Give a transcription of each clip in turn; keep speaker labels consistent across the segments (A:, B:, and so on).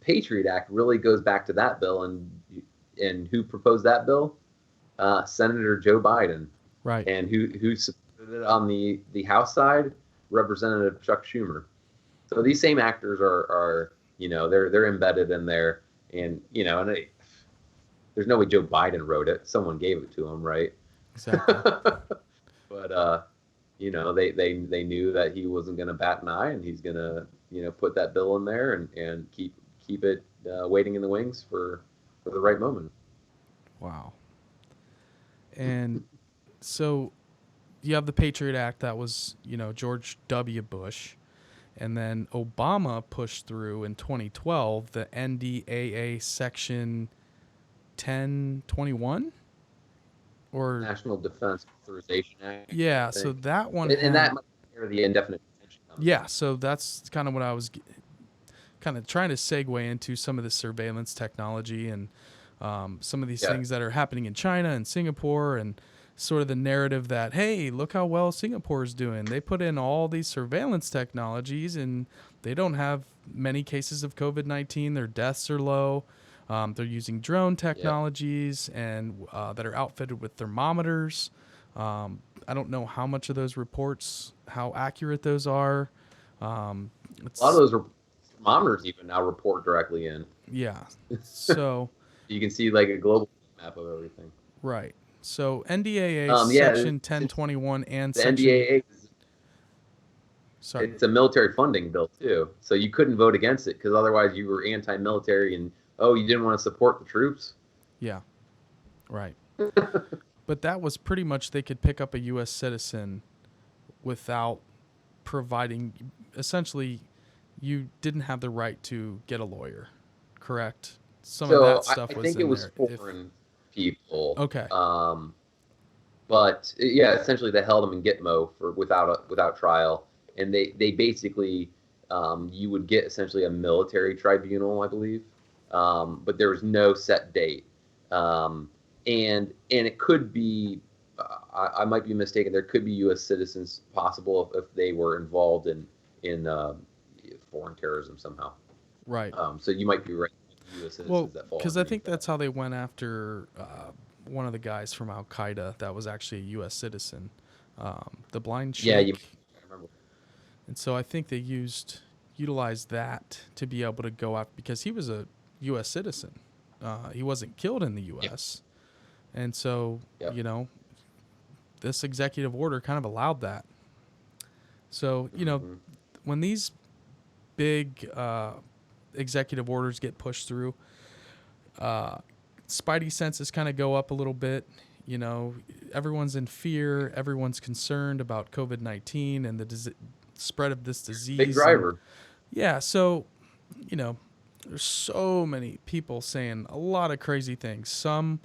A: Patriot Act really goes back to that bill, and who proposed that bill? Senator Joe Biden.
B: Right.
A: And who supported it on the House side? Representative Chuck Schumer. So these same actors are they're embedded in there, and there's no way Joe Biden wrote it. Someone gave it to him, right?
B: Exactly.
A: But they knew that he wasn't going to bat an eye, and he's going to put that bill in there and keep it waiting in the wings for the right moment.
B: Wow. And so you have the Patriot Act that was, George W. Bush. And then Obama pushed through in 2012 the NDAA Section 1021? Or
A: National Defense Authorization Act.
B: Yeah, so that one
A: and that might be the indefinite detention.
B: Yeah, so that's kind of what I was kind of trying to segue into, some of the surveillance technology and some of these things that are happening in China and Singapore, and sort of the narrative that, hey, look how well Singapore is doing. They put in all these surveillance technologies and they don't have many cases of COVID-19. Their deaths are low. They're using drone technologies and that are outfitted with thermometers. I don't know how much of those reports, how accurate those are.
A: A lot of those thermometers even now report directly in.
B: Yeah. So
A: you can see like a global map of everything.
B: Right. So NDAA Section 1021 and
A: the
B: Section...
A: NDAA.
B: Sorry.
A: It's a military funding bill too, so you couldn't vote against it because otherwise you were anti-military and you didn't want to support the troops.
B: Yeah. Right. But that was pretty much, they could pick up a U.S. citizen without providing, essentially, you didn't have the right to get a lawyer, correct? Some of that stuff was in there. I
A: think it was foreign people.
B: Okay.
A: But yeah, essentially they held them in Gitmo without trial, and they basically you would get essentially a military tribunal, I believe, but there was no set date. And it could be, I might be mistaken, there could be U.S. citizens possible if they were involved in foreign terrorism somehow.
B: Right.
A: So you might be right. U.S. citizens that fall.
B: Because I think that's how they went after one of the guys from Al Qaeda that was actually a U.S. citizen, the blind sheik.
A: Yeah, I remember.
B: And so I think they utilized that to be able to go after, because he was a U.S. citizen. He wasn't killed in the U.S. And so, this executive order kind of allowed that. So, when these big executive orders get pushed through, spidey senses kind of go up a little bit. Everyone's in fear. Everyone's concerned about COVID-19 and the spread of this disease.
A: Big driver.
B: So, there's so many people saying a lot of crazy things. Some,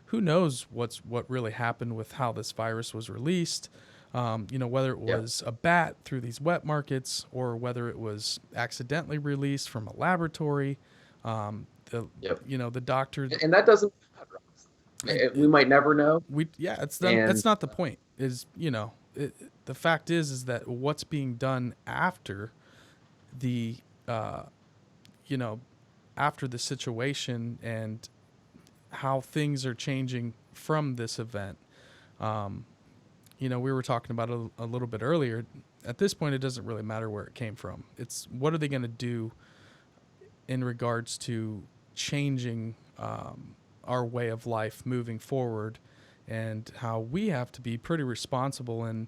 B: who knows what really happened with how this virus was released. Whether it was a bat through these wet markets or whether it was accidentally released from a laboratory. The doctor.
A: And that doesn't matter. We might never know.
B: That's not the point. The fact is that what's being done after the after the situation and how things are changing from this event. We were talking about it a little bit earlier. At this point, it doesn't really matter where it came from. It's what are they going to do in regards to changing our way of life moving forward, and how we have to be pretty responsible in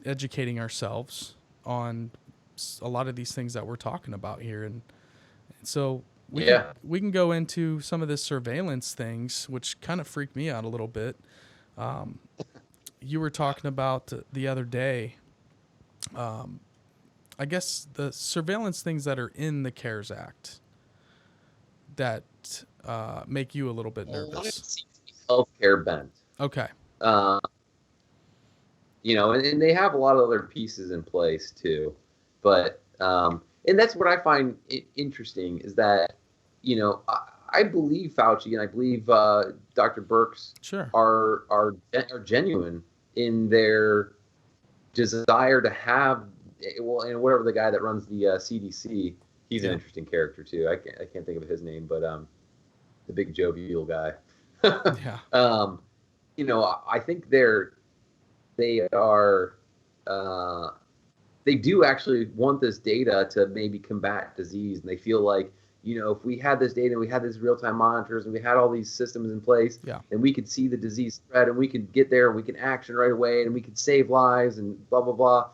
B: educating ourselves on a lot of these things that we're talking about here. And so we can go into some of the surveillance things, which kind of freaked me out a little bit. You were talking about the other day, I guess the surveillance things that are in the CARES Act that make you a little bit nervous.
A: Healthcare bent.
B: Okay.
A: And they have a lot of other pieces in place too, but and that's what I find interesting is that I believe Fauci and I believe Dr. Birx are genuine in their desire to have, and whatever the guy that runs the CDC, He's an interesting character too. I can't think of his name, but the big jovial guy.
B: Yeah.
A: I think they are they do actually want this data to maybe combat disease, and they feel like, if we had this data and we had these real-time monitors and we had all these systems in place, then we could see the disease spread and we could get there and we can action right away and we could save lives and blah blah blah.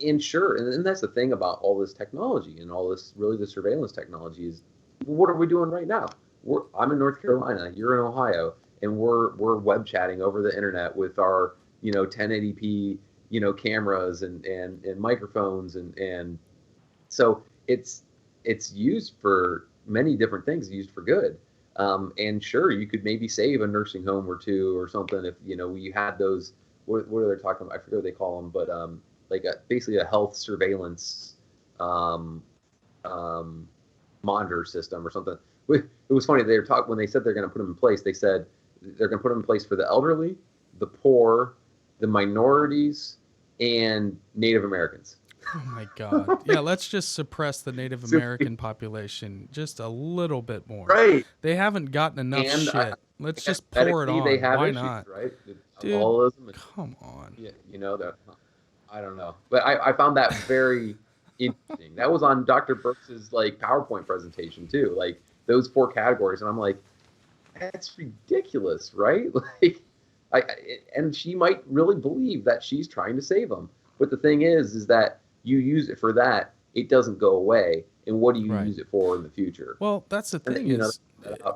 A: And sure, and that's the thing about all this technology and all this, really, the surveillance technology is, what are we doing right now? I'm in North Carolina, you're in Ohio, and we're web chatting over the internet with our 1080p cameras and microphones, and so it's used for many different things, used for good. And sure, you could maybe save a nursing home or two or something if we had those, what are they talking about? I forget what they call them, but basically a health surveillance monitor system or something. It was funny, they were when they said they're going to put them in place, they said they're going to put them in place for the elderly, the poor, the minorities, and Native Americans.
B: Oh my God. Yeah, let's just suppress the Native American population just a little bit more.
A: Right.
B: They haven't gotten enough shit. Let's just pour it on.
A: They have
B: Why
A: issues,
B: not?
A: Right?
B: Dude, come on.
A: Yeah, that. I don't know. But I found that very interesting. That was on Dr. Burks's PowerPoint presentation too. Those 4 categories. And I'm like, that's ridiculous, right? And she might really believe that she's trying to save them. But the thing is that you use it for that, it doesn't go away. And what do you use it for in the future?
B: Well, that's the thing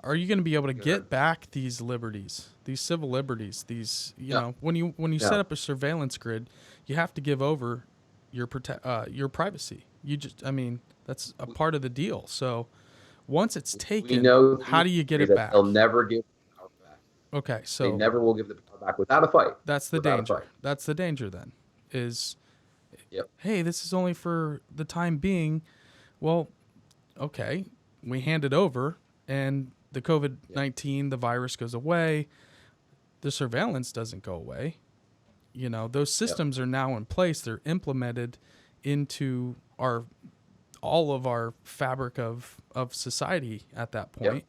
B: are you going to be able to get back these liberties, these civil liberties, these, when you set up a surveillance grid, you have to give over your privacy. That's a part of the deal. So once it's taken, how do you get it back?
A: They'll never give the power back.
B: Okay, so
A: they never will give the power back without a fight.
B: That's the danger. That's the danger then. Hey, this is only for the time being. Well, okay, we hand it over, and the COVID-19, the virus goes away. The surveillance doesn't go away. Those systems are now in place. They're implemented into all of our fabric of society at that point.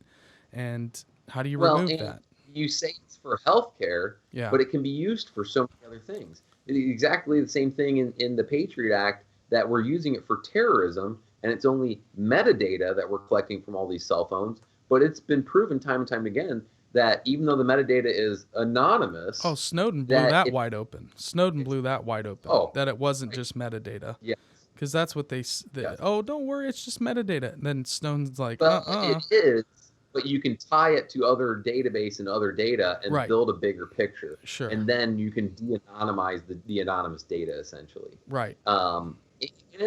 B: And how do you remove that?
A: You say it's for healthcare, but it can be used for so many other things. It's exactly the same thing in the Patriot Act, that we're using it for terrorism, and it's only metadata that we're collecting from all these cell phones. But it's been proven time and time again that even though the metadata is anonymous...
B: Oh, Snowden blew that wide open. That it wasn't just metadata.
A: Yeah.
B: Because that's what oh, don't worry, it's just metadata. And then Snowden's like,
A: It is, but you can tie it to other database and other data and build a bigger picture.
B: Sure.
A: And then you can de-anonymize the anonymous data, essentially.
B: Right.
A: And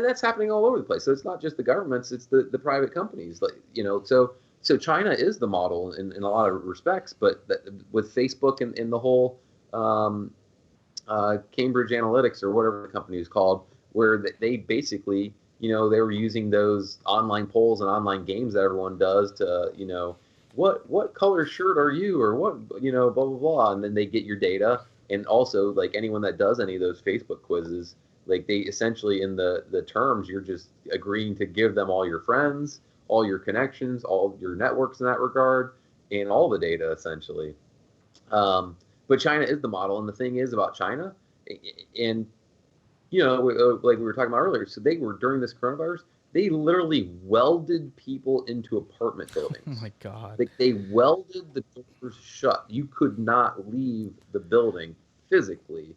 A: that's happening all over the place. So it's not just the governments, it's the private companies. So China is the model in a lot of respects, but with Facebook and the whole Cambridge Analytics, or whatever the company is called, where they basically, they were using those online polls and online games that everyone does to, what color shirt are you, or what, blah, blah, blah. And then they get your data. And also, anyone that does any of those Facebook quizzes, they essentially, in the terms, you're just agreeing to give them all your friends, all your connections, all your networks in that regard, and all the data, essentially. But China is the model. And the thing is about China, and, like we were talking about earlier, so they were, during this coronavirus, they literally welded people into apartment buildings.
B: Oh, my God.
A: They welded the doors shut. You could not leave the building physically.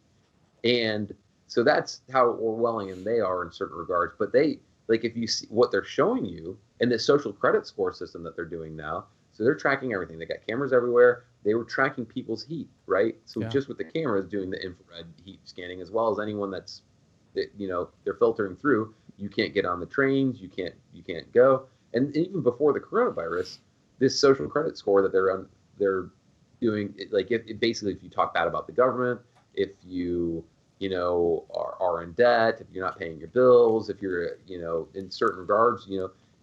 A: And so that's how Orwellian they are in certain regards. But if you see what they're showing you, and the social credit score system that they're doing now, so they're tracking everything. They got cameras everywhere. They were tracking people's heat, right? So just with the cameras doing the infrared heat scanning, as well as anyone that's, they're filtering through. You can't get on the trains. You can't go. And even before the coronavirus, this social credit score that they're doing, if basically, if you talk bad about the government, if you are in debt, if you're not paying your bills, if you're in certain regards,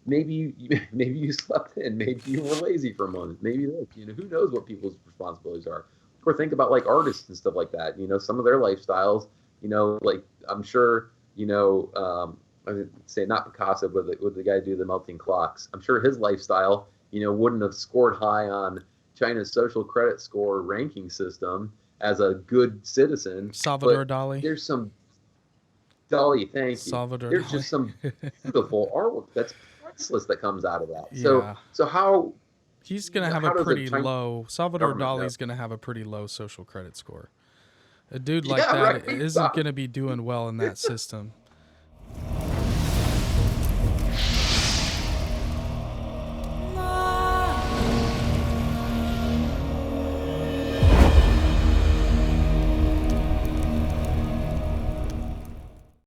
A: maybe you slept in, maybe you were lazy for a month, maybe who knows what people's responsibilities are. Or think about artists and stuff like that. Some of their lifestyles. I'm sure, I would say not Picasso, but the guy who do the melting clocks. I'm sure his lifestyle, wouldn't have scored high on China's social credit score ranking system as a good citizen.
B: Salvador Dali.
A: There's some Dali, thank you.
B: Salvador
A: There's
B: Dali.
A: just some beautiful artwork that's priceless that comes out of that.
B: Yeah.
A: So how
B: he's gonna have a pretty low. Salvador Dali's gonna have a pretty low social credit score. A dude like that isn't gonna be doing well in that system.